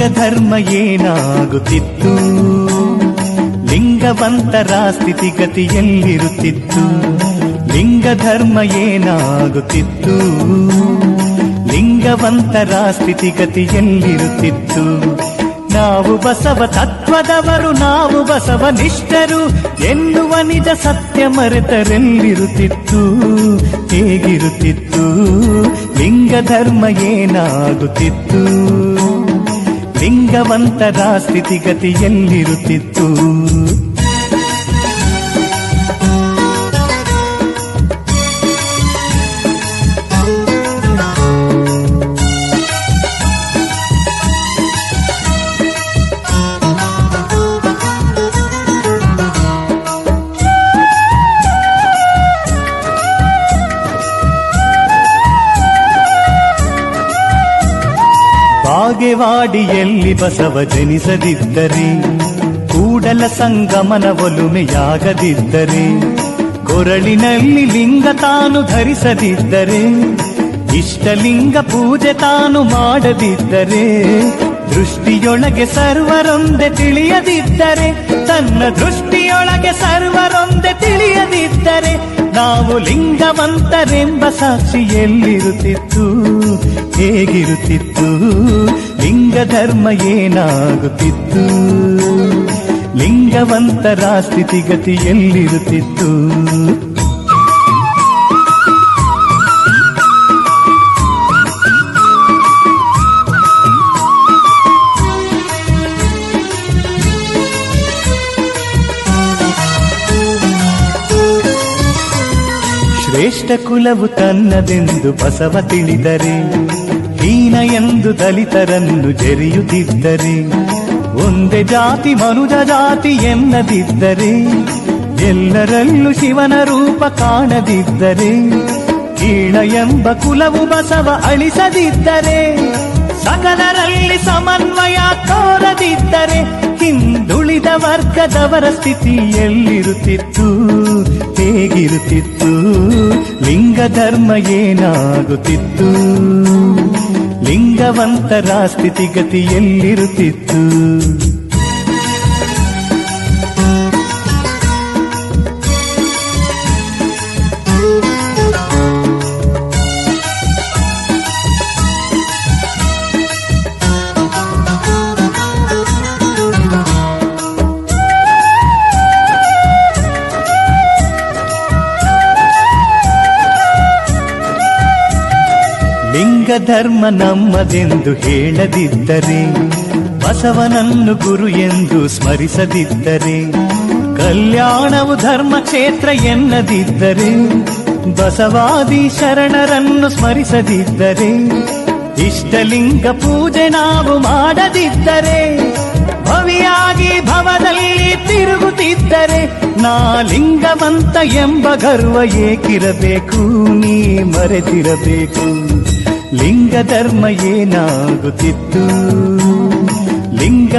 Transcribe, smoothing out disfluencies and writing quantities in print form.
ಲಿಂಗ ಧರ್ಮ ಏನಾಗುತ್ತಿತ್ತು, ಲಿಂಗವಂತರ ಸ್ಥಿತಿಗತಿಯಲ್ಲಿರುತ್ತಿತ್ತು. ಲಿಂಗ ಧರ್ಮ ಏನಾಗುತ್ತಿತ್ತು, ಲಿಂಗವಂತರ ಸ್ಥಿತಿಗತಿಯಲ್ಲಿರುತ್ತಿತ್ತು. ನಾವು ಬಸವ ತತ್ವದವರು, ನಾವು ಬಸವ ನಿಷ್ಠರು ಎನ್ನುವ ನಿಜ ಸತ್ಯ ಮರೆತರೆಲ್ಲಿರುತ್ತಿತ್ತು, ಹೇಗಿರುತ್ತಿತ್ತು. ಲಿಂಗ ಧರ್ಮ ಏನಾಗುತ್ತಿತ್ತು, ಲಿಂಗವಂತರ ಸ್ಥಿತಿಗತಿಯಲ್ಲಿರುತ್ತಿತ್ತು. ಬಾಗೇವಾಡಿಯಲ್ಲಿ ಬಸವ ಜನಿಸದಿದ್ದರೆ, ಕೂಡಲ ಸಂಗಮನ ಒಲುಮೆಯಾಗದಿದ್ದರೆ, ಕೊರಳಿನಲ್ಲಿ ಲಿಂಗ ತಾನು ಧರಿಸದಿದ್ದರೆ, ಇಷ್ಟಲಿಂಗ ಪೂಜೆ ತಾನು ಮಾಡದಿದ್ದರೆ, ದೃಷ್ಟಿಯೊಳಗೆ ಸರ್ವರೊಂದೆ ತಿಳಿಯದಿದ್ದರೆ, ತನ್ನ ದೃಷ್ಟಿಯೊಳಗೆ ಸರ್ವರೊಂದೆ ತಿಳಿಯದಿದ್ದರೆ, ನಾವು ಲಿಂಗವಂತರೆಂಬ ಸಾಕ್ಷಿ ಎಲ್ಲಿರುತ್ತಿತ್ತು, ಹೇಗಿರುತ್ತಿತ್ತು. ಲಿಂಗ ಧರ್ಮ ಏನಾಗುತ್ತಿತ್ತು, ಲಿಂಗವಂತರ ಸ್ಥಿತಿಗತಿ ಎಲ್ಲಿರುತ್ತಿತ್ತು. ಶ್ರೇಷ್ಠ ಕುಲವು ತನ್ನದೆಂದು ಬಸವ ತಿಳಿದರೆ, ಹೀನ ಎಂದು ದಲಿತರನ್ನು ಜರಿಯುತ್ತಿದ್ದರೆ, ಒಂದೇ ಜಾತಿ ಮನುಜ ಜಾತಿ ಎನ್ನದಿದ್ದರೆ, ಎಲ್ಲರಲ್ಲೂ ಶಿವನ ರೂಪ ಕಾಣದಿದ್ದರೆ, ಕೀಳ ಎಂಬ ಕುಲವು ಬಸವ ಅಳಿಸದಿದ್ದರೆ, ಸಕಲರಲ್ಲಿ ಸಮನ್ವಯ ತೋರದಿದ್ದರೆ, ಹಿಂದುಳಿದ ವರ್ಗದವರ ಸ್ಥಿತಿ ಎಲ್ಲಿರುತ್ತಿತ್ತು, ಹೇಗಿರುತ್ತಿತ್ತು. ಲಿಂಗ ಧರ್ಮ ಏನಾಗುತ್ತಿತ್ತು, ಲಿಂಗವಂತರ ಸ್ಥಿತಿಗತಿ ಎಲ್ಲಿರುತ್ತಿತ್ತು. ಲಿಂಗ ಧರ್ಮ ನಮ್ಮದೆಂದು ಹೇಳದಿದ್ದರೆ, ಬಸವನನ್ನು ಗುರು ಎಂದು ಸ್ಮರಿಸದಿದ್ದರೆ, ಕಲ್ಯಾಣವು ಧರ್ಮ ಕ್ಷೇತ್ರ ಎನ್ನದಿದ್ದರೆ, ಬಸವಾದಿ ಶರಣರನ್ನು ಸ್ಮರಿಸದಿದ್ದರೆ, ಇಷ್ಟಲಿಂಗ ಪೂಜೆ ನಾವು ಮಾಡದಿದ್ದರೆ, ಭವಿಯಾಗಿ ಭವದಲ್ಲಿ ತಿರುಗುತ್ತಿದ್ದರೆ, ನಾ ಲಿಂಗವಂತ ಎಂಬ ಗರ್ವ ಏಕಿರಬೇಕು, ನೀ ಮರೆತಿರಬೇಕು. ಲಿಂಗ ಧರ್ಮ ಏನಾಗುತ್ತಿತ್ತು,